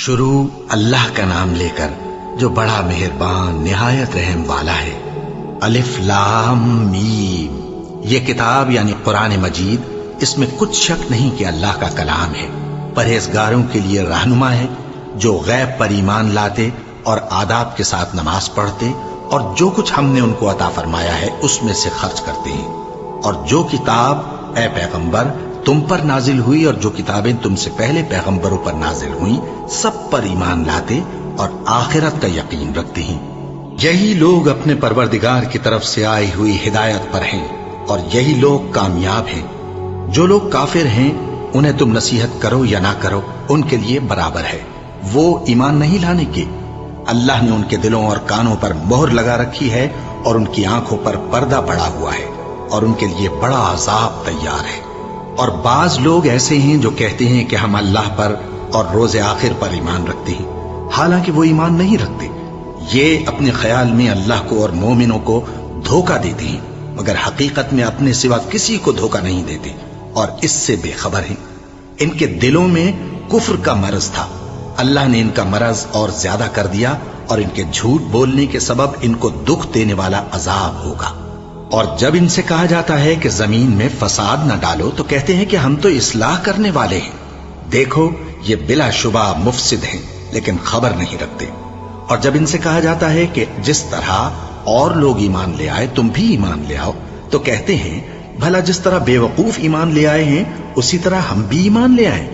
شروع اللہ کا نام لے کر جو بڑا مہربان نہایت رحم والا ہے۔ الف لام میم، یہ کتاب یعنی قرآن مجید، اس میں کچھ شک نہیں کہ اللہ کا کلام ہے، پرہیزگاروں کے لیے رہنما ہے، جو غیب پر ایمان لاتے اور آداب کے ساتھ نماز پڑھتے اور جو کچھ ہم نے ان کو عطا فرمایا ہے اس میں سے خرچ کرتے ہیں، اور جو کتاب اے پیغمبر تم پر نازل ہوئی اور جو کتابیں تم سے پہلے پیغمبروں پر نازل ہوئیں سب پر ایمان لاتے اور آخرت کا یقین رکھتے ہیں۔ یہی لوگ اپنے پروردگار کی طرف سے آئی ہوئی ہدایت پر ہیں اور یہی لوگ کامیاب ہیں۔ جو لوگ کافر ہیں انہیں تم نصیحت کرو یا نہ کرو ان کے لیے برابر ہے، وہ ایمان نہیں لانے کے۔ اللہ نے ان کے دلوں اور کانوں پر مہر لگا رکھی ہے اور ان کی آنکھوں پر پردہ پڑا ہوا ہے اور ان کے لیے بڑا عذاب تیار ہے۔ اور بعض لوگ ایسے ہیں جو کہتے ہیں کہ ہم اللہ پر اور روز آخر پر ایمان رکھتے ہیں، حالانکہ وہ ایمان نہیں رکھتے۔ یہ اپنے خیال میں اللہ کو اور مومنوں کو دھوکہ دیتے ہیں، مگر حقیقت میں اپنے سوا کسی کو دھوکہ نہیں دیتے اور اس سے بے خبر ہیں۔ ان کے دلوں میں کفر کا مرض تھا، اللہ نے ان کا مرض اور زیادہ کر دیا اور ان کے جھوٹ بولنے کے سبب ان کو دکھ دینے والا عذاب ہوگا۔ اور جب ان سے کہا جاتا ہے کہ زمین میں فساد نہ ڈالو تو کہتے ہیں کہ ہم تو اصلاح کرنے والے ہیں۔ دیکھو یہ بلا شبہ مفسد ہیں لیکن خبر نہیں رکھتے۔ اور جب ان سے کہا جاتا ہے کہ جس طرح اور لوگ ایمان لے آئے تم بھی ایمان لے آؤ تو کہتے ہیں بھلا جس طرح بے وقوف ایمان لے آئے ہیں اسی طرح ہم بھی ایمان لے آئیں۔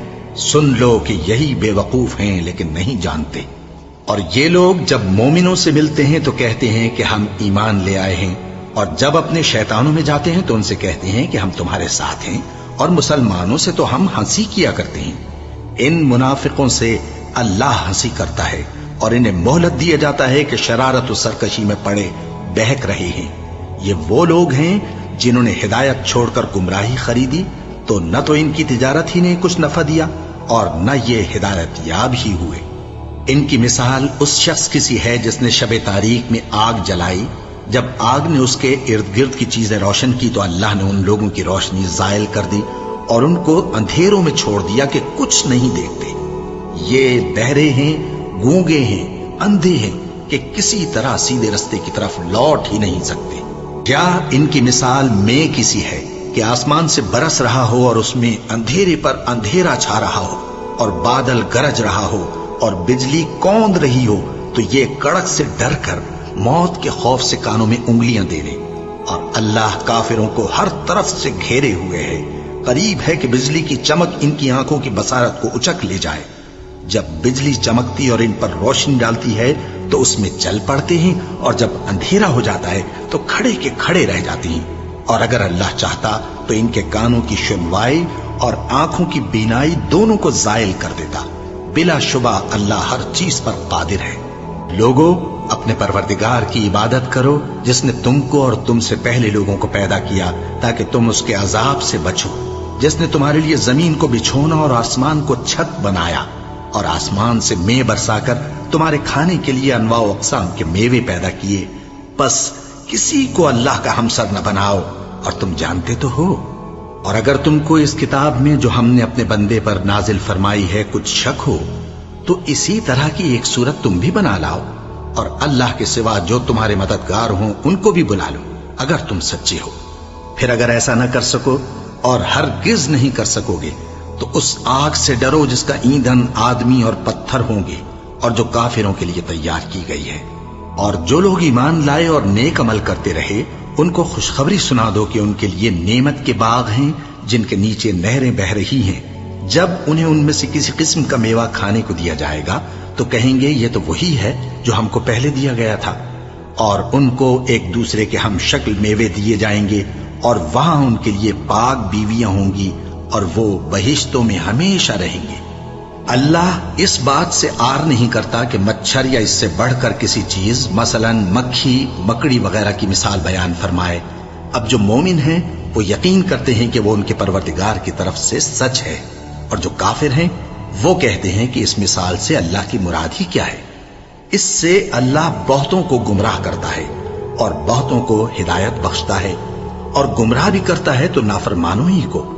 سن لو کہ یہی بے وقوف ہیں لیکن نہیں جانتے۔ اور یہ لوگ جب مومنوں سے ملتے ہیں تو کہتے ہیں کہ ہم ایمان لے آئے ہیں، اور جب اپنے شیطانوں میں جاتے ہیں تو ان سے کہتے ہیں کہ ہم تمہارے ساتھ ہیں، اور مسلمانوں سے تو ہم ہنسی کیا کرتے ہیں۔ ان منافقوں سے اللہ ہنسی کرتا ہے اور انہیں مہلت دیا جاتا ہے کہ شرارت و سرکشی میں پڑے بہک رہے ہیں۔ یہ وہ لوگ ہیں جنہوں نے ہدایت چھوڑ کر گمراہی خریدی، تو نہ تو ان کی تجارت ہی نے کچھ نفع دیا اور نہ یہ ہدایت یاب ہی ہوئے۔ ان کی مثال اس شخص کی سی ہے جس نے شب تاریک میں آگ جلائی، جب آگ نے اس کے ارد گرد کی چیزیں روشن کی تو اللہ نے ان لوگوں کی روشنی زائل کر دی اور ان کو اندھیروں میں چھوڑ دیا کہ کچھ نہیں دیکھتے۔ یہ بہرے ہیں، گونگے ہیں، اندھے ہیں کہ کسی طرح سیدھے رستے کی طرف لوٹ ہی نہیں سکتے۔ کیا ان کی مثال میں کسی ہے کہ آسمان سے برس رہا ہو اور اس میں اندھیرے پر اندھیرا چھا رہا ہو اور بادل گرج رہا ہو اور بجلی کوند رہی ہو تو یہ کڑک سے ڈر کر موت کے خوف سے کانوں میں انگلیاں دے لے۔ اور اللہ کافروں کو ہر طرف سے گھیرے ہوئے ہے، قریب ہے کہ بجلی کی چمک ان کی آنکھوں کی بصارت کو اچک لے جائے۔ جب بجلی چمکتی اور ان پر روشنی ڈالتی ہے تو اس میں چل پڑتے ہیں، اور جب اندھیرا ہو جاتا ہے تو کھڑے کے کھڑے رہ جاتے ہیں۔ اور اگر اللہ چاہتا تو ان کے کانوں کی سنوائی اور آنکھوں کی بینائی دونوں کو زائل کر دیتا۔ بلا شبہ اللہ ہر چیز پر قادر ہے۔ لوگوں، اپنے پروردگار کی عبادت کرو جس نے تم کو اور تم سے پہلے لوگوں کو پیدا کیا تاکہ تم اس کے عذاب سے بچو، جس نے تمہارے لیے زمین کو بچھونا اور آسمان کو چھت بنایا اور آسمان سے مے برسا کر تمہارے کھانے کے لیے انواع و اقسام کے میوے پیدا کیے۔ بس کسی کو اللہ کا ہمسر نہ بناؤ، اور تم جانتے تو ہو۔ اور اگر تم کو اس کتاب میں جو ہم نے اپنے بندے پر نازل فرمائی ہے کچھ شک ہو تو اسی طرح کی ایک صورت تم بھی بنا لاؤ، اور اللہ کے سوا جو تمہارے مددگار ہوں ان کو بھی بلا لو اگر تم سچے ہو۔ پھر اگر ایسا نہ کر سکو اور ہرگز نہیں کر سکو گے تو اس آگ سے ڈرو جس کا ایندھن آدمی اور پتھر ہوں گے اور جو کافروں کے لیے تیار کی گئی ہے۔ اور جو لوگ ایمان لائے اور نیک عمل کرتے رہے ان کو خوشخبری سنا دو کہ ان کے لیے نعمت کے باغ ہیں جن کے نیچے نہریں بہہ رہی ہیں۔ جب انہیں ان میں سے کسی قسم کا میوہ کھانے کو دیا جائے گا تو کہیں گے یہ تو وہی ہے جو ہم کو پہلے دیا گیا تھا، اور ان کو ایک دوسرے کے ہم شکل میوے دیے جائیں گے، اور وہاں ان کے لیے پاک بیویاں ہوں گی اور وہ بہشتوں میں ہمیشہ رہیں گے۔ اللہ اس بات سے آر نہیں کرتا کہ مچھر یا اس سے بڑھ کر کسی چیز مثلا مکھی، مکڑی وغیرہ کی مثال بیان فرمائے۔ اب جو مومن ہیں وہ یقین کرتے ہیں کہ وہ ان کے پروردگار کی طرف سے سچ ہے، اور جو کافر ہیں وہ کہتے ہیں کہ اس مثال سے اللہ کی مراد ہی کیا ہے۔ اس سے اللہ بہتوں کو گمراہ کرتا ہے اور بہتوں کو ہدایت بخشتا ہے، اور گمراہ بھی کرتا ہے تو نافرمانوں ہی کو،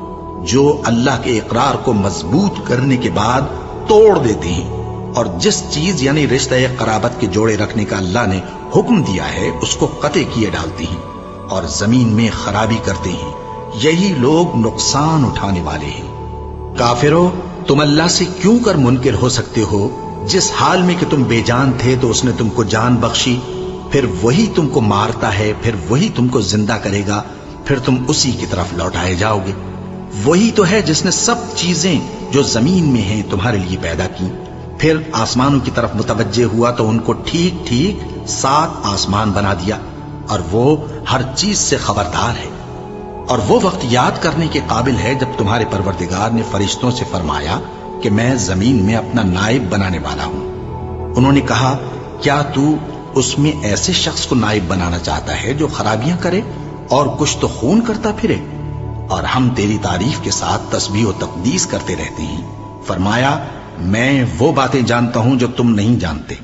جو اللہ کے اقرار کو مضبوط کرنے کے بعد توڑ دیتے ہیں اور جس چیز یعنی رشتہ قرابت کے جوڑے رکھنے کا اللہ نے حکم دیا ہے اس کو قطع کیے ڈالتے ہیں اور زمین میں خرابی کرتے ہیں، یہی لوگ نقصان اٹھانے والے ہیں۔ کافرو، تم اللہ سے کیوں کر منکر ہو سکتے ہو؟ جس حال میں کہ تم بے جان تھے تو اس نے تم کو جان بخشی، پھر وہی تم کو مارتا ہے، پھر وہی تم کو زندہ کرے گا، پھر تم اسی کی طرف لوٹائے جاؤ گے۔ وہی تو ہے جس نے سب چیزیں جو زمین میں ہیں تمہارے لیے پیدا کی، پھر آسمانوں کی طرف متوجہ ہوا تو ان کو ٹھیک ٹھیک 7 آسمان بنا دیا، اور وہ ہر چیز سے خبردار ہے۔ اور وہ وقت یاد کرنے کے قابل ہے جب تمہارے پروردگار نے فرشتوں سے فرمایا کہ میں زمین میں اپنا نائب بنانے والا ہوں۔ انہوں نے کہا، کیا تو اس میں ایسے شخص کو نائب بنانا چاہتا ہے جو خرابیاں کرے اور کچھ تو خون کرتا پھرے؟ اور ہم تیری تعریف کے ساتھ تسبیح و تقدیس کرتے رہتے ہیں۔ فرمایا، میں وہ باتیں جانتا ہوں جو تم نہیں جانتے۔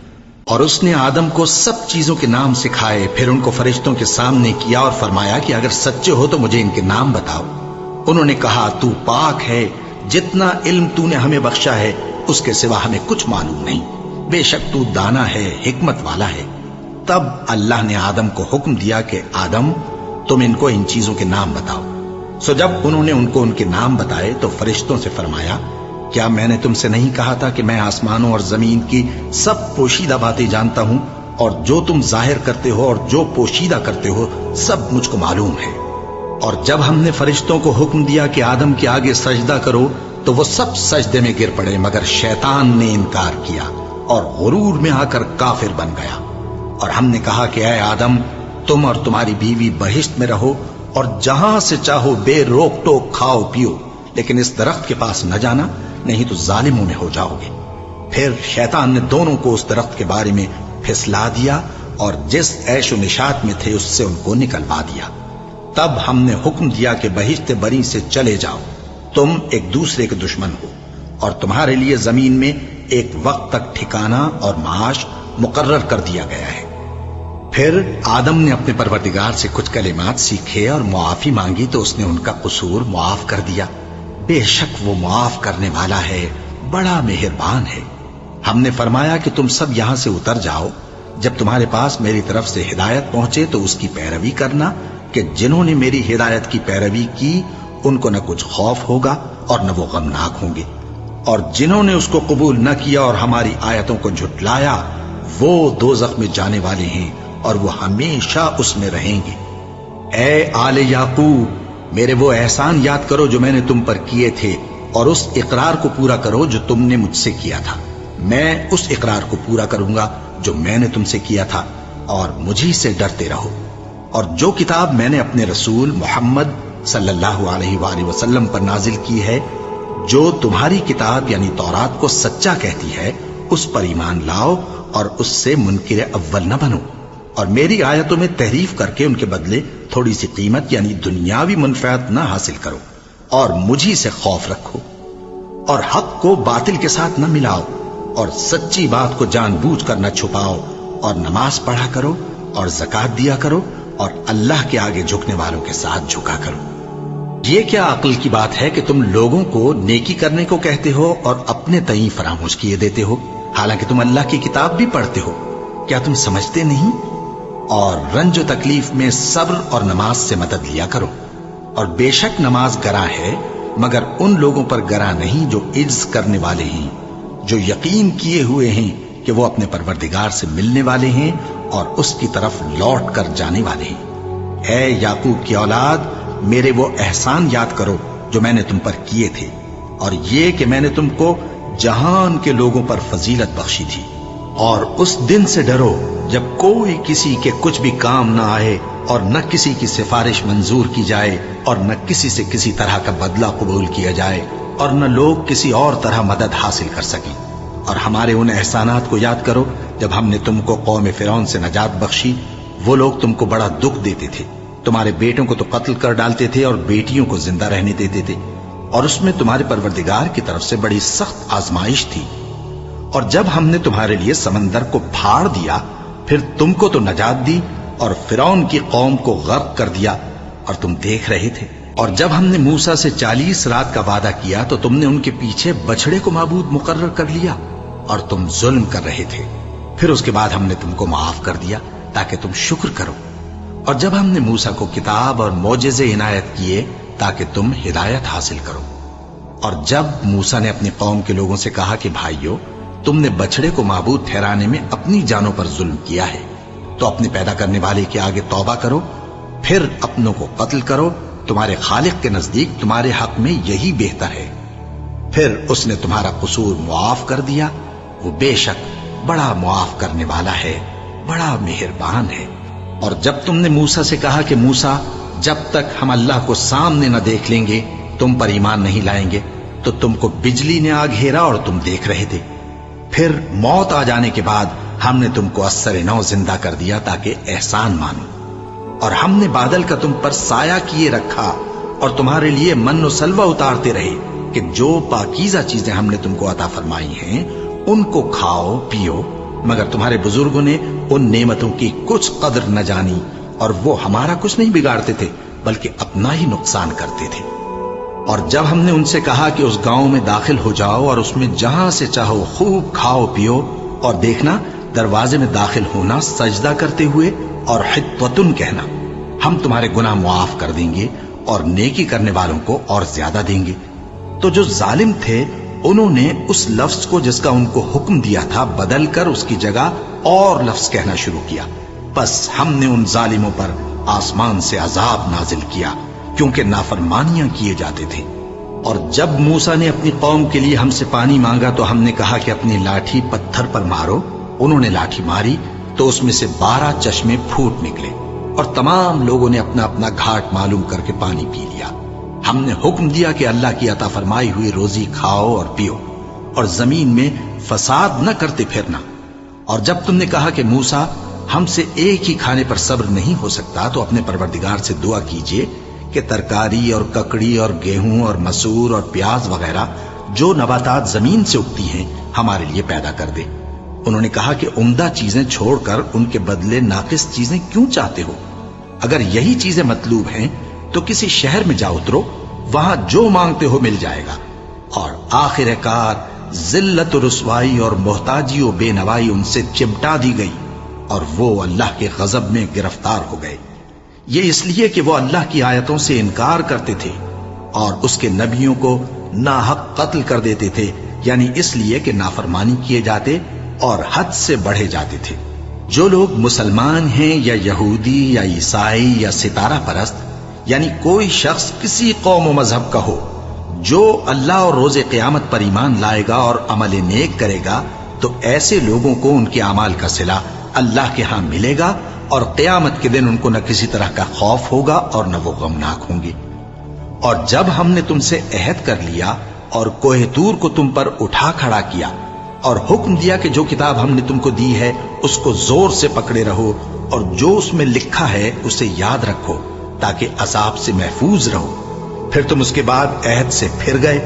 اور اس نے آدم کو سب چیزوں کے نام سکھائے، پھر ان کو فرشتوں کے سامنے کیا اور فرمایا کہ اگر سچے ہو تو مجھے ان کے نام بتاؤ۔ انہوں نے کہا، تو پاک ہے، جتنا علم تو نے ہمیں بخشا ہے اس کے سوا ہمیں کچھ معلوم نہیں، بے شک تو دانا ہے، حکمت والا ہے۔ تب اللہ نے آدم کو حکم دیا کہ آدم، تم ان کو ان چیزوں کے نام بتاؤ۔ سو جب انہوں نے ان کو ان کے نام بتائے تو فرشتوں سے فرمایا، کیا میں نے تم سے نہیں کہا تھا کہ میں آسمانوں اور زمین کی سب پوشیدہ باتیں جانتا ہوں، اور جو تم ظاہر کرتے ہو اور جو پوشیدہ کرتے ہو سب مجھ کو معلوم ہے۔ اور جب ہم نے فرشتوں کو حکم دیا کہ آدم کے آگے سجدہ کرو تو وہ سب سجدے میں گر پڑے، مگر شیطان نے انکار کیا اور غرور میں آ کر کافر بن گیا۔ اور ہم نے کہا کہ اے آدم، تم اور تمہاری بیوی بہشت میں رہو اور جہاں سے چاہو بے روک ٹوک کھاؤ پیو، لیکن اس درخت کے پاس نہ جانا، نہیں تو ظالموں میں ہو جاؤ گے۔ پھر شیطان نے دونوں کو اس درخت کے بارے میں پھسلا دیا اور جس عیش و نشاط میں تھے اس سے ان کو نکلوا دیا۔ تب ہم نے حکم دیا کہ بہشت بری سے چلے جاؤ، تم ایک دوسرے کے دشمن ہو، اور تمہارے لیے زمین میں ایک وقت تک ٹھکانہ اور معاش مقرر کر دیا گیا ہے۔ پھر آدم نے اپنے پروردگار سے کچھ کلمات سیکھے اور معافی مانگی تو اس نے ان کا قصور معاف کر دیا۔ بے شک وہ معاف کرنے والا ہے، بڑا مہربان ہے۔ ہم نے فرمایا کہ تم سب یہاں سے اتر جاؤ، جب تمہارے پاس میری طرف سے ہدایت پہنچے تو اس کی پیروی کرنا، کہ جنہوں نے میری ہدایت کی پیروی کی ان کو نہ کچھ خوف ہوگا اور نہ وہ غمناک ہوں گے، اور جنہوں نے اس کو قبول نہ کیا اور ہماری آیتوں کو جھٹلایا وہ دوزخ میں جانے والے ہیں اور وہ ہمیشہ اس میں رہیں گے۔ اے آل یعقوب، میرے وہ احسان یاد کرو جو میں نے تم پر کیے تھے، اور اس اقرار کو پورا کرو جو تم نے مجھ سے کیا تھا۔ میں اس اقرار کو پورا کروں گا جو میں نے تم سے کیا تھا، اور مجھی سے ڈرتے رہو۔ اور جو کتاب میں نے اپنے رسول محمد صلی اللہ علیہ وآلہ وسلم پر نازل کی ہے، جو تمہاری کتاب یعنی تورات کو سچا کہتی ہے، اس پر ایمان لاؤ اور اس سے منکر اول نہ بنو، اور میری آیتوں میں تحریف کر کے ان کے بدلے تھوڑی سی قیمت یعنی دنیاوی منفعت نہ حاصل کرو، اور مجھی سے خوف رکھو، اور حق کو باطل کے ساتھ نہ ملاؤ، اور سچی بات کو جان بوجھ کر نہ چھپاؤ، اور نماز پڑھا کرو اور زکوٰۃ دیا کرو، اور اللہ کے آگے جھکنے والوں کے ساتھ جھکا کرو۔ یہ کیا عقل کی بات ہے کہ تم لوگوں کو نیکی کرنے کو کہتے ہو اور اپنے تئیں فراموش کیے دیتے ہو، حالانکہ تم اللہ کی کتاب بھی پڑھتے ہو؟ کیا تم سمجھتے نہیں؟ اور رنج و تکلیف میں صبر اور نماز سے مدد لیا کرو، اور بے شک نماز گراں ہے، مگر ان لوگوں پر گراں نہیں جو عجز کرنے والے ہیں، جو یقین کیے ہوئے ہیں کہ وہ اپنے پروردگار سے ملنے والے ہیں اور اس کی طرف لوٹ کر جانے والے ہیں۔ اے یعقوب کی اولاد، میرے وہ احسان یاد کرو جو میں نے تم پر کیے تھے، اور یہ کہ میں نے تم کو جہان کے لوگوں پر فضیلت بخشی تھی۔ اور اس دن سے ڈرو جب کوئی کسی کے کچھ بھی کام نہ آئے، اور نہ کسی کی سفارش منظور کی جائے، اور نہ کسی سے کسی طرح کا بدلہ قبول کیا جائے، اور نہ لوگ کسی اور طرح مدد حاصل کر سکیں۔ اور ہمارے ان احسانات کو یاد کرو جب ہم نے تم کو قوم فرعون سے نجات بخشی۔ وہ لوگ تم کو بڑا دکھ دیتے تھے، تمہارے بیٹوں کو تو قتل کر ڈالتے تھے اور بیٹیوں کو زندہ رہنے دیتے تھے، اور اس میں تمہارے پروردگار کی طرف سے بڑی سخت آزمائش تھی۔ اور جب ہم نے تمہارے لیے سمندر کو پھاڑ دیا، پھر تم کو تو نجات دی اور فرعون کی قوم کو غرق کر دیا، اور تم دیکھ رہے تھے۔ اور جب ہم نے موسیٰ سے 40 رات کا وعدہ کیا تو تم نے ان کے پیچھے بچھڑے کو معبود مقرر کر لیا، اور تم ظلم کر رہے تھے. پھر اس کے بعد ہم نے تم کو معاف کر دیا تاکہ تم شکر کرو. اور جب ہم نے موسیٰ کو کتاب اور معجزے عنایت کیے تاکہ تم ہدایت حاصل کرو. اور جب موسیٰ نے اپنی قوم کے لوگوں سے کہا کہ بھائیو، تم نے بچڑے کو معبود ٹھہرانے میں اپنی جانوں پر ظلم کیا ہے، تو اپنے پیدا کرنے والے کے آگے توبہ کرو، پھر اپنوں کو قتل کرو. تمہارے خالق کے نزدیک تمہارے حق میں یہی بہتر ہے. پھر اس نے تمہارا قصور معاف کر دیا. وہ بے شک بڑا معاف کرنے والا ہے، بڑا مہربان ہے. اور جب تم نے موسیٰ سے کہا کہ موسیٰ، جب تک ہم اللہ کو سامنے نہ دیکھ لیں گے تم پر ایمان نہیں لائیں گے، تو تم کو بجلی نے آ گھیرا اور تم دیکھ رہے تھے. پھر موت آ جانے کے بعد ہم نے تم کو اثر نو زندہ کر دیا تاکہ احسان مانو. اور ہم نے بادل کا تم پر سایہ کیے رکھا اور تمہارے لیے من و سلوہ اتارتے رہے کہ جو پاکیزہ چیزیں ہم نے تم کو عطا فرمائی ہیں ان کو کھاؤ پیو. مگر تمہارے بزرگوں نے ان نعمتوں کی کچھ قدر نہ جانی، اور وہ ہمارا کچھ نہیں بگاڑتے تھے بلکہ اپنا ہی نقصان کرتے تھے. اور جب ہم نے ان سے کہا کہ اس گاؤں میں داخل ہو جاؤ اور اس میں جہاں سے چاہو خوب کھاؤ پیو، اور دیکھنا دروازے میں داخل ہونا سجدہ کرتے ہوئے اور حطوتن کہنا، ہم تمہارے گناہ معاف کر دیں گے اور نیکی کرنے والوں کو اور زیادہ دیں گے. تو جو ظالم تھے انہوں نے اس لفظ کو جس کا ان کو حکم دیا تھا بدل کر اس کی جگہ اور لفظ کہنا شروع کیا. بس ہم نے ان ظالموں پر آسمان سے عذاب نازل کیا کیونکہ نافرمانیاں کیے جاتے تھے. اور جب موسیٰ نے اپنی قوم کے لیے ہم سے پانی مانگا تو ہم نے کہا کہ اپنی لاٹھی پتھر پر مارو. انہوں نے لاٹھی ماری تو اس میں سے 12 چشمے پھوٹ نکلے اور تمام لوگوں نے اپنا اپنا گھاٹ معلوم کر کے پانی پی لیا. ہم نے حکم دیا کہ اللہ کی عطا فرمائی ہوئی روزی کھاؤ اور پیو اور زمین میں فساد نہ کرتے پھرنا. اور جب تم نے کہا کہ موسیٰ ہم سے ایک ہی کھانے پر صبر نہیں ہو سکتا تو اپنے پروردگار سے دعا کیجئے کہ ترکاری اور ککڑی اور گیہوں اور مسور اور پیاز وغیرہ جو نباتات زمین سے اگتی ہیں ہمارے لیے پیدا کر دے. انہوں نے کہا کہ عمدہ چیزیں چھوڑ کر ان کے بدلے ناقص چیزیں کیوں چاہتے ہو؟ اگر یہی چیزیں مطلوب ہیں تو کسی شہر میں جا اترو، وہاں جو مانگتے ہو مل جائے گا. اور آخر کار ذلت و رسوائی اور محتاجی و بے نوائی ان سے چمٹا دی گئی اور وہ اللہ کے غضب میں گرفتار ہو گئے. یہ اس لیے کہ وہ اللہ کی آیتوں سے انکار کرتے تھے اور اس کے نبیوں کو ناحق قتل کر دیتے تھے، یعنی اس لیے کہ نافرمانی کیے جاتے اور حد سے بڑھے جاتے تھے. جو لوگ مسلمان ہیں یا یہودی یا عیسائی یا ستارہ پرست، یعنی کوئی شخص کسی قوم و مذہب کا ہو، جو اللہ اور روز قیامت پر ایمان لائے گا اور عمل نیک کرے گا تو ایسے لوگوں کو ان کے اعمال کا صلہ اللہ کے ہاں ملے گا اور قیامت کے دن ان کو نہ کسی طرح کا خوف ہوگا اور نہ وہ غمناک ہوں گے. اور جب ہم نے تم سے عہد کر لیا اور کوہ طور کو تم پر اٹھا کھڑا کیا اور حکم دیا کہ جو کتاب ہم نے تم کو دی ہے اس کو زور سے پکڑے رہو اور جو اس میں لکھا ہے اسے یاد رکھو تاکہ عذاب سے محفوظ رہو، پھر تم اس کے بعد عہد سے پھر گئے،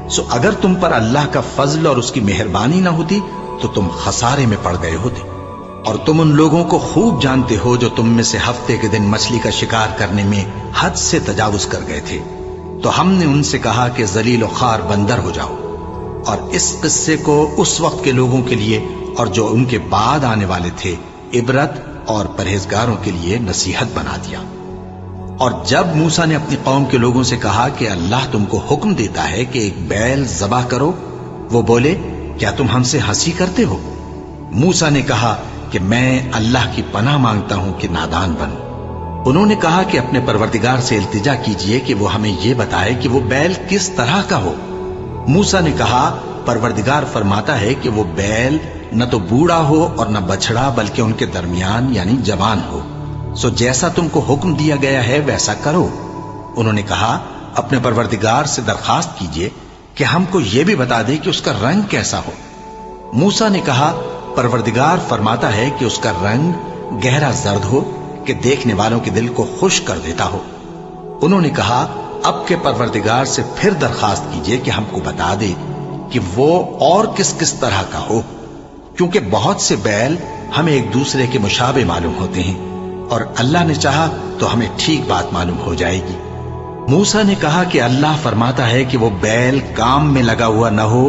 سو اگر تم پر اللہ کا فضل اور اس کی مہربانی نہ ہوتی تو تم خسارے میں پڑ گئے ہوتے. اور تم ان لوگوں کو خوب جانتے ہو جو تم میں سے ہفتے کے دن مچھلی کا شکار کرنے میں حد سے تجاوز کر گئے تھے، تو ہم نے ان سے کہا کہ ذلیل و خوار بندر ہو جاؤ. اور اس قصے کو اس وقت کے لوگوں کے لیے اور جو ان کے بعد آنے والے تھے عبرت اور پرہیزگاروں کے لیے نصیحت بنا دیا. اور جب موسیٰ نے اپنی قوم کے لوگوں سے کہا کہ اللہ تم کو حکم دیتا ہے کہ ایک بیل ذبح کرو، وہ بولے کیا تم ہم سے ہنسی کرتے ہو؟ موسیٰ نے کہا کہ میں اللہ کی پناہ مانگتا ہوں کہ نادان بنوں. انہوں نے کہا کہ اپنے پروردگار سے التجا کیجئے کہ وہ ہمیں یہ بتائے کہ وہ بیل کس طرح کا ہو. موسیٰ نے کہا پروردگار فرماتا ہے کہ وہ بیل نہ تو بوڑھا ہو اور نہ بچڑا بلکہ ان کے درمیان یعنی جوان ہو، سو جیسا تم کو حکم دیا گیا ہے ویسا کرو. انہوں نے کہا اپنے پروردگار سے درخواست کیجئے کہ ہم کو یہ بھی بتا دے کہ اس کا رنگ کیسا ہو. موسیٰ نے کہا پروردگار فرماتا ہے کہ اس کا رنگ گہرا زرد ہو کہ دیکھنے والوں کے دل کو خوش کر دیتا ہو. انہوں نے کہا اب کے پروردگار سے پھر درخواست کیجئے کہ ہم کو بتا دے کہ وہ اور کس کس طرح کا ہو، کیونکہ بہت سے بیل ہمیں ایک دوسرے کے مشابہ معلوم ہوتے ہیں اور اللہ نے چاہا تو ہمیں ٹھیک بات معلوم ہو جائے گی. موسیٰ نے کہا کہ اللہ فرماتا ہے کہ وہ بیل کام میں لگا ہوا نہ ہو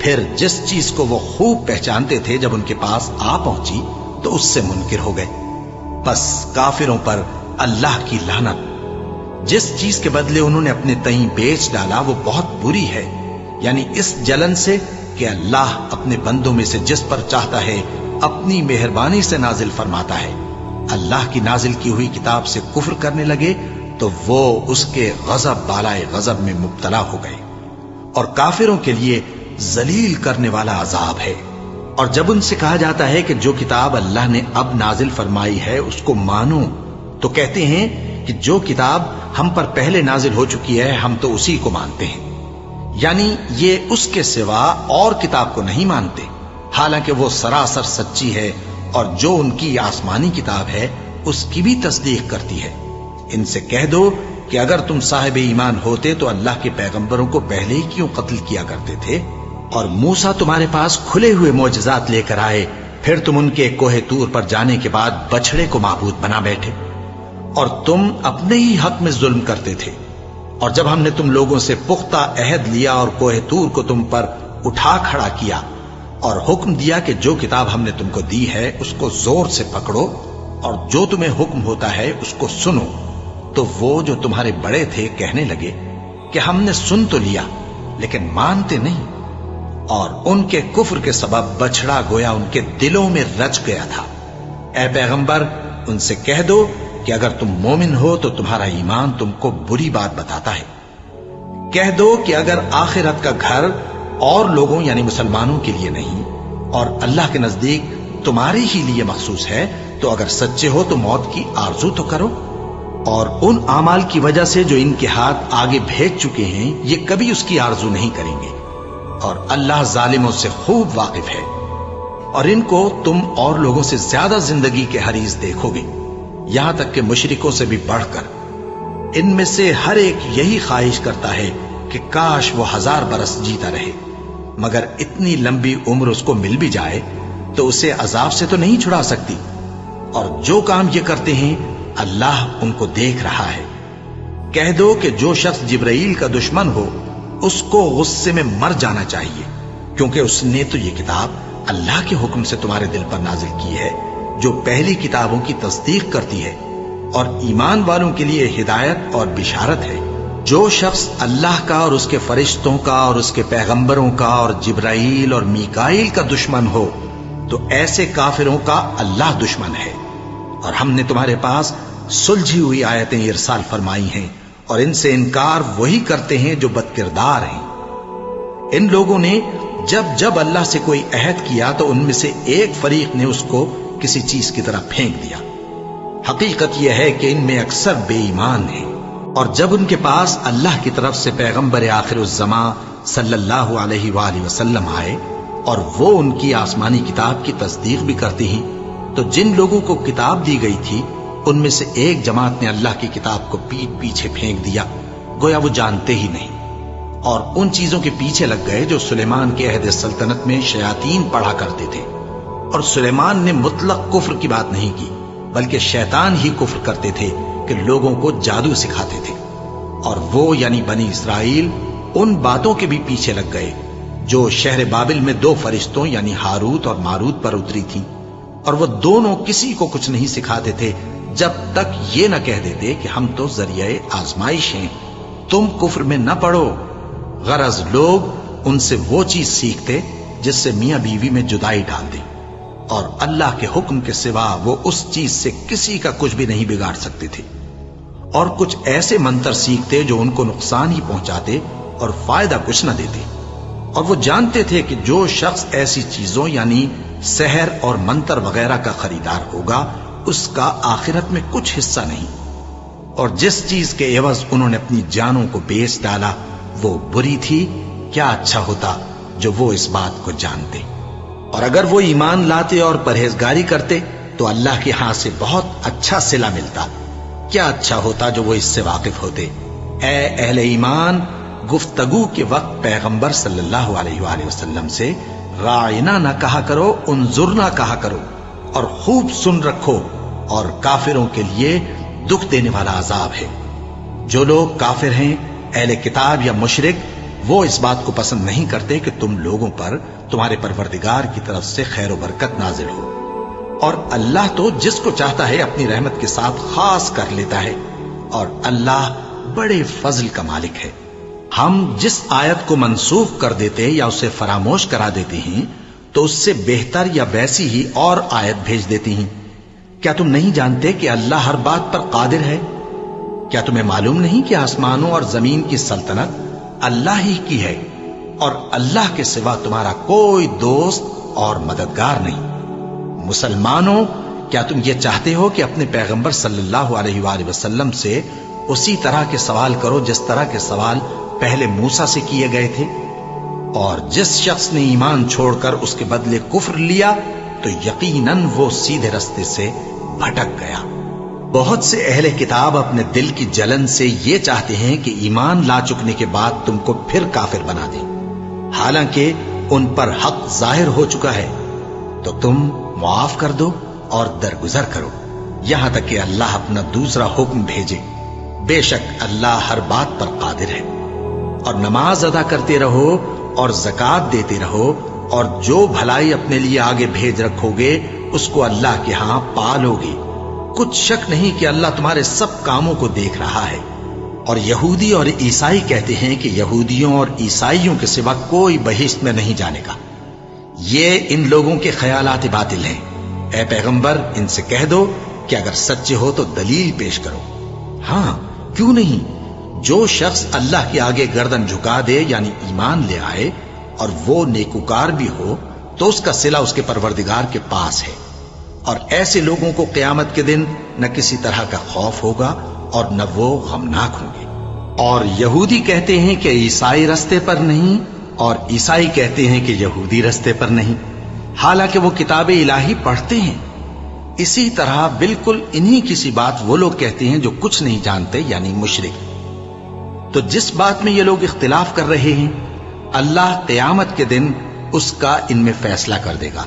پھر جس چیز کو وہ خوب پہچانتے تھے جب ان کے پاس آ پہنچی تو اس سے منکر ہو گئے۔ بس کافروں پر اللہ کی لعنت۔ جس چیز کے بدلے انہوں نے اپنے تئیں بیچ ڈالا وہ بہت بری ہے، یعنی اس جلن سے کہ اللہ اپنے بندوں میں سے جس پر چاہتا ہے اپنی مہربانی سے نازل فرماتا ہے۔ اللہ کی نازل کی ہوئی کتاب سے کفر کرنے لگے تو وہ اس کے غضب بالائے غضب میں مبتلا ہو گئے، اور کافروں کے لیے ذلیل کرنے والا عذاب ہے۔ اور جب ان سے کہا جاتا ہے کہ جو کتاب اللہ نے اب نازل فرمائی ہے اس کو مانو، تو کہتے ہیں کہ جو کتاب ہم پر پہلے نازل ہو چکی ہے ہم تو اسی کو مانتے ہیں، یعنی یہ اس کے سوا اور کتاب کو نہیں مانتے، حالانکہ وہ سراسر سچی ہے اور جو ان کی آسمانی کتاب ہے اس کی بھی تصدیق کرتی ہے۔ ان سے کہہ دو کہ اگر تم صاحب ایمان ہوتے تو اللہ کے پیغمبروں کو پہلے ہی کیوں قتل کیا کرتے تھے؟ اور موسیٰ تمہارے پاس کھلے ہوئے معجزات لے کر آئے، پھر تم ان کے کوہ طور پر جانے کے بعد بچڑے کو معبود بنا بیٹھے، اور تم اپنے ہی حق میں ظلم کرتے تھے۔ اور جب ہم نے تم لوگوں سے پختہ عہد لیا اور کوہ طور کو تم پر اٹھا کھڑا کیا اور حکم دیا کہ جو کتاب ہم نے تم کو دی ہے اس کو زور سے پکڑو اور جو تمہیں حکم ہوتا ہے اس کو سنو، تو وہ جو تمہارے بڑے تھے کہنے لگے کہ ہم نے سن تو لیا لیکن مانتے نہیں، اور ان کے کفر کے سبب بچڑا گویا ان کے دلوں میں رچ گیا تھا۔ اے پیغمبر ان سے کہہ دو کہ اگر تم مومن ہو تو تمہارا ایمان تم کو بری بات بتاتا ہے۔ کہہ دو کہ اگر آخرت کا گھر اور لوگوں یعنی مسلمانوں کے لیے نہیں اور اللہ کے نزدیک تمہارے ہی لیے مخصوص ہے تو اگر سچے ہو تو موت کی آرزو تو کرو، اور ان اعمال کی وجہ سے جو ان کے ہاتھ آگے بھیج چکے ہیں یہ کبھی اس کی آرزو نہیں کریں گے، اور اللہ ظالموں سے خوب واقف ہے۔ اور ان کو تم اور لوگوں سے زیادہ زندگی کے حریص دیکھو گے، یہاں تک کہ مشرکوں سے بھی بڑھ کر۔ ان میں سے ہر ایک یہی خواہش کرتا ہے کہ کاش وہ 1000 برس جیتا رہے، مگر اتنی لمبی عمر اس کو مل بھی جائے تو اسے عذاب سے تو نہیں چھڑا سکتی، اور جو کام یہ کرتے ہیں اللہ ان کو دیکھ رہا ہے۔ کہہ دو کہ جو شخص جبرائیل کا دشمن ہو اس کو غصے میں مر جانا چاہیے، کیونکہ اس نے تو یہ کتاب اللہ کے حکم سے تمہارے دل پر نازل کی ہے جو پہلی کتابوں کی تصدیق کرتی ہے، اور ایمان والوں کے لیے ہدایت اور بشارت ہے۔ جو شخص اللہ کا اور اس کے فرشتوں کا اور اس کے پیغمبروں کا اور جبرائیل اور میکائیل کا دشمن ہو تو ایسے کافروں کا اللہ دشمن ہے۔ اور ہم نے تمہارے پاس سلجھی ہوئی آیتیں ارسال فرمائی ہیں، اور ان سے انکار وہی کرتے ہیں جو بد کردار ہیں۔ ان لوگوں نے جب جب اللہ سے کوئی عہد کیا تو ان میں سے ایک فریق نے اس کو کسی چیز کی طرح پھینک دیا۔ حقیقت یہ ہے کہ ان میں اکثر بے ایمان ہیں، اور جب ان کے پاس اللہ کی طرف سے پیغمبر آخر الزماں صلی اللہ علیہ وآلہ وسلم آئے اور وہ ان کی آسمانی کتاب کی تصدیق بھی کرتے ہیں، تو جن لوگوں کو کتاب دی گئی تھی ان میں سے ایک جماعت نے اللہ کی کتاب کو پیٹ پیچھے پھینک دیا، گویا وہ جانتے ہی نہیں، اور ان چیزوں کے پیچھے لگ گئے جو سلیمان کے عہد سلطنت میں شیاطین پڑھا کرتے تھے۔ اور سلیمان نے مطلق کفر کی بات نہیں کی، بلکہ شیطان ہی کفر کرتے تھے کہ لوگوں کو جادو سکھاتے تھے، اور وہ یعنی بنی اسرائیل ان باتوں کے بھی پیچھے لگ گئے جو شہر بابل میں 2 فرشتوں یعنی ہاروت اور ماروت پر اتری تھی، اور وہ دونوں کسی کو کچھ نہیں سکھاتے تھے جب تک یہ نہ کہہ دیتے کہ ہم تو ذریعہ آزمائش ہیں، تم کفر میں نہ پڑو۔ غرض لوگ ان سے وہ چیز سیکھتے جس سے میاں بیوی میں جدائی ڈال دیں، اور اللہ کے حکم کے سوا وہ اس چیز سے کسی کا کچھ بھی نہیں بگاڑ سکتے تھے، اور کچھ ایسے منتر سیکھتے جو ان کو نقصان ہی پہنچاتے اور فائدہ کچھ نہ دیتے، اور وہ جانتے تھے کہ جو شخص ایسی چیزوں یعنی سحر اور منتر وغیرہ کا خریدار ہوگا اس کا آخرت میں کچھ حصہ نہیں، اور جس چیز کے عوض انہوں نے اپنی جانوں کو بیچ ڈالا وہ بری تھی، کیا اچھا ہوتا جو وہ اس بات کو جانتے۔ اور اگر وہ ایمان لاتے اور پرہیزگاری کرتے تو اللہ کے ہاں سے بہت اچھا صلہ ملتا، کیا اچھا ہوتا جو وہ اس سے واقف ہوتے۔ اے اہل ایمان، گفتگو کے وقت پیغمبر صلی اللہ علیہ وآلہ وسلم سے راعنا نہ کہا کرو، انظرنا کہا کرو، اور خوب سن رکھو، اور کافروں کے لیے دکھ دینے والا عذاب ہے۔ جو لوگ کافر ہیں، اہل کتاب یا مشرک، وہ اس بات کو پسند نہیں کرتے کہ تم لوگوں پر تمہارے پروردگار کی طرف سے خیر و برکت نازل ہو، اور اللہ تو جس کو چاہتا ہے اپنی رحمت کے ساتھ خاص کر لیتا ہے، اور اللہ بڑے فضل کا مالک ہے۔ ہم جس آیت کو منسوخ کر دیتے یا اسے فراموش کرا دیتے ہیں تو اس سے بہتر یا ویسی ہی اور آیت بھیج دیتی ہیں۔ کیا تم نہیں جانتے کہ اللہ ہر بات پر قادر ہے؟ کیا تمہیں معلوم نہیں کہ آسمانوں اور زمین کی سلطنت اللہ ہی کی ہے، اور اللہ کے سوا تمہارا کوئی دوست اور مددگار نہیں؟ مسلمانوں، کیا تم یہ چاہتے ہو کہ اپنے پیغمبر صلی اللہ علیہ وآلہ وسلم سے اسی طرح کے سوال کرو جس طرح کے سوال پہلے موسیٰ سے کیے گئے تھے؟ اور جس شخص نے ایمان چھوڑ کر اس کے بدلے کفر لیا تو یقیناً وہ سیدھے رستے سے بھٹک گیا۔ بہت سے اہل کتاب اپنے دل کی جلن سے یہ چاہتے ہیں کہ ایمان لا چکنے کے بعد تم کو پھر کافر بنا دیں، حالانکہ ان پر حق ظاہر ہو چکا ہے۔ تو تم معاف کر دو اور درگزر کرو یہاں تک کہ اللہ اپنا دوسرا حکم بھیجے۔ بے شک اللہ ہر بات پر قادر ہے۔ اور نماز ادا کرتے رہو اور زکوٰۃ دیتے رہو، اور جو بھلائی اپنے لیے آگے بھیج رکھو گے اس کو اللہ کے ہاں پالو گے۔ کچھ شک نہیں کہ اللہ تمہارے سب کاموں کو دیکھ رہا ہے۔ اور یہودی اور عیسائی کہتے ہیں کہ یہودیوں اور عیسائیوں کے سوا کوئی بہشت میں نہیں جانے گا۔ یہ ان لوگوں کے خیالات باطل ہیں۔ اے پیغمبر، ان سے کہہ دو کہ اگر سچے ہو تو دلیل پیش کرو۔ ہاں، کیوں نہیں؟ جو شخص اللہ کے آگے گردن جھکا دے یعنی ایمان لے آئے اور وہ نیکوکار بھی ہو تو اس کا صلہ اس کے پروردگار کے پاس ہے، اور ایسے لوگوں کو قیامت کے دن نہ کسی طرح کا خوف ہوگا اور نہ وہ غمناک ہوں گے۔ اور یہودی کہتے ہیں کہ عیسائی رستے پر نہیں، اور عیسائی کہتے ہیں کہ یہودی رستے پر نہیں، حالانکہ وہ کتاب الہی پڑھتے ہیں۔ اسی طرح بالکل انہی کسی بات وہ لوگ کہتے ہیں جو کچھ نہیں جانتے یعنی مشرک۔ تو جس بات میں یہ لوگ اختلاف کر رہے ہیں اللہ قیامت کے دن اس کا ان میں فیصلہ کر دے گا۔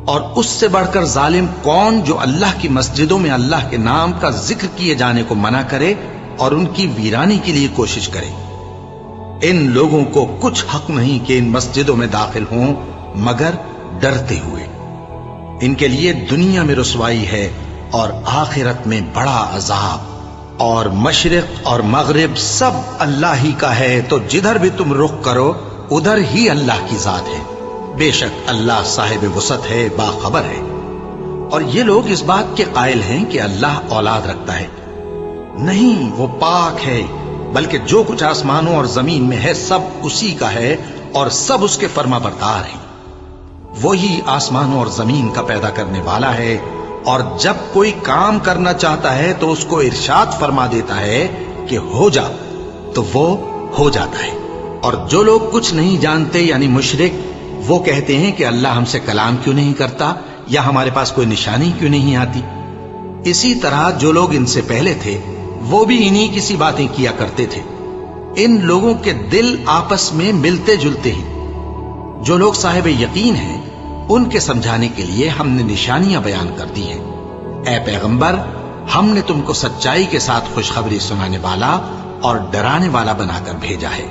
اور اس سے بڑھ کر ظالم کون جو اللہ کی مسجدوں میں اللہ کے نام کا ذکر کیے جانے کو منع کرے اور ان کی ویرانی کے لیے کوشش کرے۔ ان لوگوں کو کچھ حق نہیں کہ ان مسجدوں میں داخل ہوں مگر ڈرتے ہوئے۔ ان کے لیے دنیا میں رسوائی ہے اور آخرت میں بڑا عذاب۔ اور مشرق اور مغرب سب اللہ ہی کا ہے، تو جدھر بھی تم رخ کرو ادھر ہی اللہ کی ذات ہے۔ بے شک اللہ صاحب وسعت ہے، باخبر ہے۔ اور یہ لوگ اس بات کے قائل ہیں کہ اللہ اولاد رکھتا ہے۔ نہیں، وہ پاک ہے، بلکہ جو کچھ آسمانوں اور زمین میں ہے سب اسی کا ہے اور سب اس کے فرما بردار ہیں۔ وہی آسمانوں اور زمین کا پیدا کرنے والا ہے، اور جب کوئی کام کرنا چاہتا ہے تو اس کو ارشاد فرما دیتا ہے کہ ہو جا، تو وہ ہو جاتا ہے۔ اور جو لوگ کچھ نہیں جانتے یعنی مشرک، وہ کہتے ہیں کہ اللہ ہم سے کلام کیوں نہیں کرتا یا ہمارے پاس کوئی نشانی کیوں نہیں آتی۔ اسی طرح جو لوگ ان سے پہلے تھے وہ بھی انہی کسی باتیں کیا کرتے تھے۔ ان لوگوں کے دل آپس میں ملتے جلتے ہیں۔ جو لوگ صاحب یقین ہیں ان کے سمجھانے کے لیے ہم نے نشانیاں بیان کر دی ہیں۔ اے پیغمبر، ہم نے تم کو سچائی کے ساتھ خوشخبری سنانے والا اور ڈرانے والا بنا کر بھیجا ہے،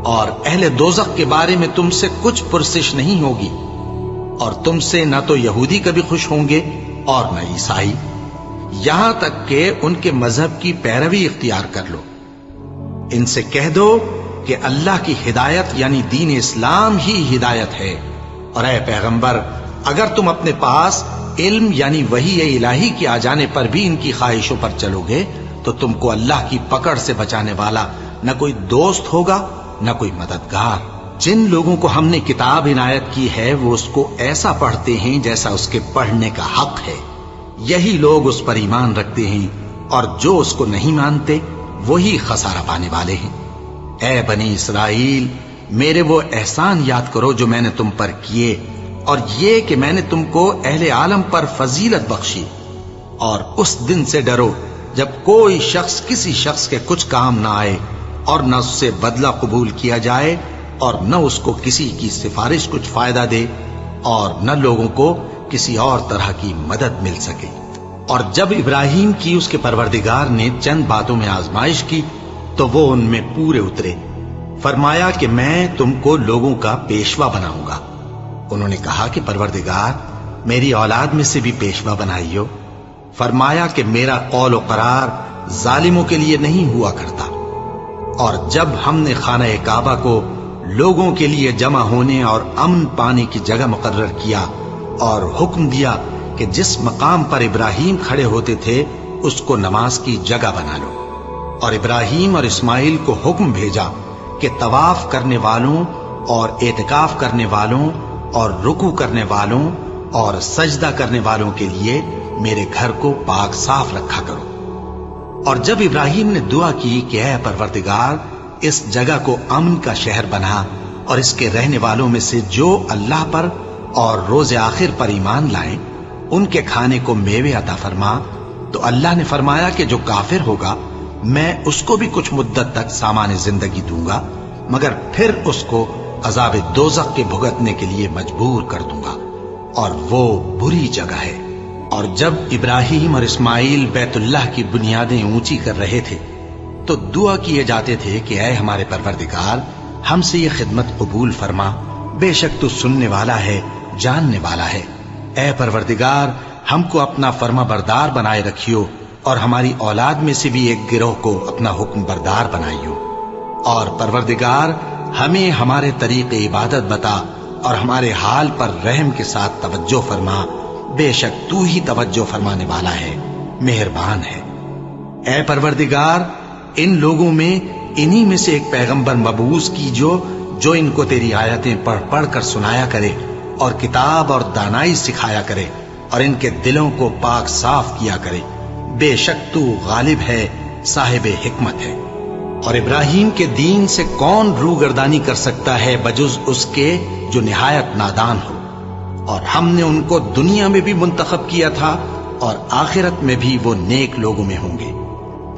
اور اہل دوزخ کے بارے میں تم سے کچھ پرسش نہیں ہوگی، اور تم سے نہ تو یہودی کبھی خوش ہوں گے اور نہ عیسائی، یہاں تک کہ ان کے مذہب کی پیروی اختیار کر لو۔ ان سے کہہ دو کہ اللہ کی ہدایت یعنی دین اسلام ہی ہدایت ہے، اور اے پیغمبر، اگر تم اپنے پاس علم یعنی وحی الہی کے آ جانے پر بھی ان کی خواہشوں پر چلو گے تو تم کو اللہ کی پکڑ سے بچانے والا نہ کوئی دوست ہوگا نہ کوئی مددگار۔ جن لوگوں کو ہم نے کتاب عنایت کی ہے وہ اس کو ایسا پڑھتے ہیں جیسا اس کے پڑھنے کا حق ہے، یہی لوگ اس پر ایمان رکھتے ہیں، اور جو اس کو نہیں مانتے وہی خسارہ پانے والے ہیں۔ اے بنی اسرائیل، میرے وہ احسان یاد کرو جو میں نے تم پر کیے، اور یہ کہ میں نے تم کو اہل عالم پر فضیلت بخشی، اور اس دن سے ڈرو جب کوئی شخص کسی شخص کے کچھ کام نہ آئے اور نہ اس سے بدلہ قبول کیا جائے اور نہ اس کو کسی کی سفارش کچھ فائدہ دے اور نہ لوگوں کو کسی اور طرح کی مدد مل سکے۔ اور جب ابراہیم کی اس کے پروردگار نے چند باتوں میں آزمائش کی تو وہ ان میں پورے اترے، فرمایا کہ میں تم کو لوگوں کا پیشوا بناؤں گا۔ انہوں نے کہا کہ پروردگار میری اولاد میں سے بھی پیشوا بنائیو۔ فرمایا کہ میرا قول و قرار ظالموں کے لیے نہیں ہوا کرتا۔ اور جب ہم نے خانہ کعبہ کو لوگوں کے لیے جمع ہونے اور امن پانے کی جگہ مقرر کیا اور حکم دیا کہ جس مقام پر ابراہیم کھڑے ہوتے تھے اس کو نماز کی جگہ بنا لو، اور ابراہیم اور اسماعیل کو حکم بھیجا کہ طواف کرنے والوں اور اعتکاف کرنے والوں اور رکوع کرنے والوں اور سجدہ کرنے والوں کے لیے میرے گھر کو پاک صاف رکھا کرو۔ اور جب ابراہیم نے دعا کی کہ اے پروردگار اس جگہ کو امن کا شہر بنا، اور اس کے رہنے والوں میں سے جو اللہ پر اور روز آخر پر ایمان لائیں ان کے کھانے کو میوے عطا فرما، تو اللہ نے فرمایا کہ جو کافر ہوگا میں اس کو بھی کچھ مدت تک سامان زندگی دوں گا، مگر پھر اس کو عذاب دوزخ کے بھگتنے کے لیے مجبور کر دوں گا، اور وہ بری جگہ ہے۔ اور جب ابراہیم اور اسماعیل بیت اللہ کی بنیادیں اونچی کر رہے تھے تو دعا کیے جاتے تھے کہ اے ہمارے پروردگار ہم سے یہ خدمت قبول فرما، بے شک تو سننے والا ہے، جاننے والا ہے۔ اے پروردگار ہم کو اپنا فرما بردار بنائے رکھیو، اور ہماری اولاد میں سے بھی ایک گروہ کو اپنا حکم بردار بنائیو۔ اور پروردگار ہمیں ہمارے طریق عبادت بتا، اور ہمارے حال پر رحم کے ساتھ توجہ فرما، بے شک تو ہی توجہ فرمانے والا ہے، مہربان ہے۔ اے پروردگار ان لوگوں میں انہی میں سے ایک پیغمبر مبعوث کیجو جو ان کو تیری آیتیں پڑھ پڑھ کر سنایا کرے اور کتاب اور دانائی سکھایا کرے اور ان کے دلوں کو پاک صاف کیا کرے، بے شک تو غالب ہے، صاحب حکمت ہے۔ اور ابراہیم کے دین سے کون روگردانی کر سکتا ہے بجز اس کے جو نہایت نادان ہو؟ اور ہم نے ان کو دنیا میں بھی منتخب کیا تھا اور آخرت میں بھی وہ نیک لوگوں میں ہوں گے۔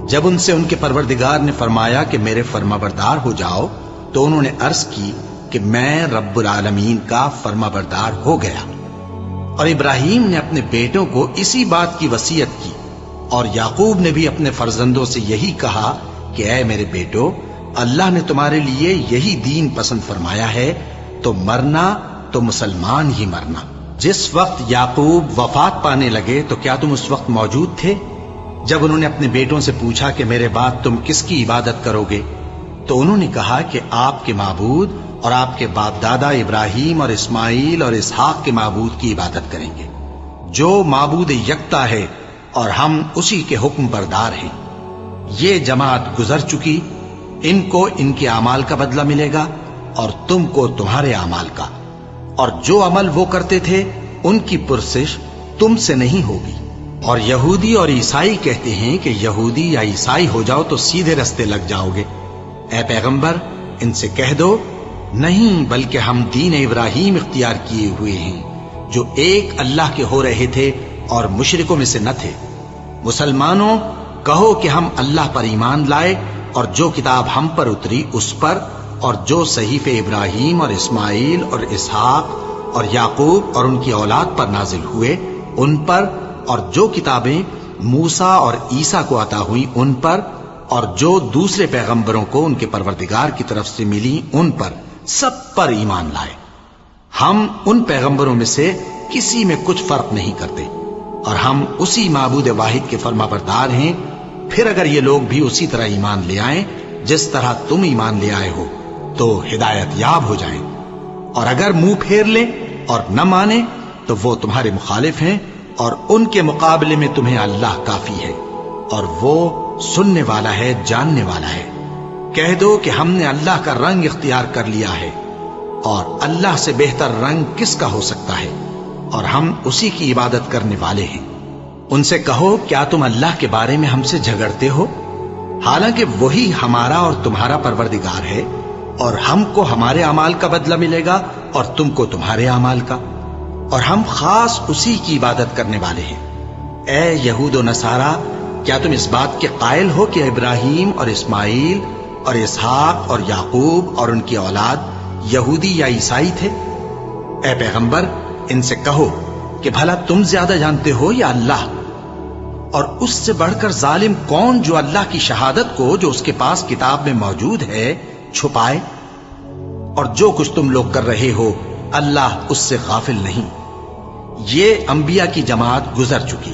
جب ان سے ان کے پروردگار نے فرمایا کہ میرے فرما بردار ہو جاؤ تو انہوں نے عرض کی کہ میں رب العالمین کا فرما بردار ہو گیا۔ اور ابراہیم نے اپنے بیٹوں کو اسی بات کی وصیت کی، اور یعقوب نے بھی اپنے فرزندوں سے یہی کہا کہ اے میرے بیٹو، اللہ نے تمہارے لیے یہی دین پسند فرمایا ہے، تو مرنا تو مسلمان ہی مرنا۔ جس وقت یعقوب وفات پانے لگے تو کیا تم اس وقت موجود تھے جب انہوں نے اپنے بیٹوں سے پوچھا کہ میرے بعد تم کس کی عبادت کرو گے؟ تو انہوں نے کہا کہ آپ کے معبود اور آپ کے باپ دادا ابراہیم اور اسماعیل اور اسحاق کے معبود کی عبادت کریں گے، جو معبود یکتا ہے اور ہم اسی کے حکم بردار ہیں۔ یہ جماعت گزر چکی، ان کو ان کے اعمال کا بدلہ ملے گا اور تم کو تمہارے اعمال کا، اور جو عمل وہ کرتے تھے ان کی پرسش تم سے نہیں ہوگی۔ اور یہودی اور عیسائی کہتے ہیں کہ یہودی یا عیسائی ہو جاؤ تو سیدھے رستے لگ جاؤ گے۔ اے پیغمبر ان سے کہہ دو نہیں، بلکہ ہم دین ابراہیم اختیار کیے ہوئے ہیں جو ایک اللہ کے ہو رہے تھے اور مشرکوں میں سے نہ تھے۔ مسلمانوں کہو کہ ہم اللہ پر ایمان لائے اور جو کتاب ہم پر اتری اس پر، اور جو صحیفے ابراہیم اور اسماعیل اور اسحاق اور یعقوب اور ان کی اولاد پر نازل ہوئے ان پر، اور جو کتابیں موسیٰ اور عیسیٰ کو عطا ہوئی ان پر، اور جو دوسرے پیغمبروں کو ان کے پروردگار کی طرف سے ملی ان پر، سب پر ایمان لائے۔ ہم ان پیغمبروں میں سے کسی میں کچھ فرق نہیں کرتے، اور ہم اسی معبود واحد کے فرما بردار ہیں۔ پھر اگر یہ لوگ بھی اسی طرح ایمان لے آئیں جس طرح تم ایمان لے آئے ہو تو ہدایت یاب ہو جائیں، اور اگر منہ پھیر لیں اور نہ مانیں تو وہ تمہارے مخالف ہیں، اور ان کے مقابلے میں تمہیں اللہ کافی ہے، اور وہ سننے والا ہے، جاننے والا ہے۔ کہہ دو کہ ہم نے اللہ کا رنگ اختیار کر لیا ہے، اور اللہ سے بہتر رنگ کس کا ہو سکتا ہے، اور ہم اسی کی عبادت کرنے والے ہیں۔ ان سے کہو کیا تم اللہ کے بارے میں ہم سے جھگڑتے ہو، حالانکہ وہی ہمارا اور تمہارا پروردگار ہے، اور ہم کو ہمارے اعمال کا بدلہ ملے گا اور تم کو تمہارے اعمال کا، اور ہم خاص اسی کی عبادت کرنے والے ہیں۔ اے یہود و نصارا، کیا تم اس بات کے قائل ہو کہ ابراہیم اور اسماعیل اور اسحاق اور یعقوب اور ان کی اولاد یہودی یا عیسائی تھے؟ اے پیغمبر ان سے کہو کہ بھلا تم زیادہ جانتے ہو یا اللہ؟ اور اس سے بڑھ کر ظالم کون جو اللہ کی شہادت کو جو اس کے پاس کتاب میں موجود ہے چھپائے؟ اور جو کچھ تم لوگ کر رہے ہو اللہ اس سے غافل نہیں۔ یہ انبیاء کی جماعت گزر چکی،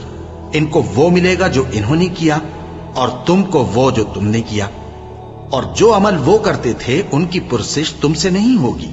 ان کو وہ ملے گا جو انہوں نے کیا، اور تم کو وہ جو تم نے کیا، اور جو عمل وہ کرتے تھے ان کی پرسش تم سے نہیں ہوگی۔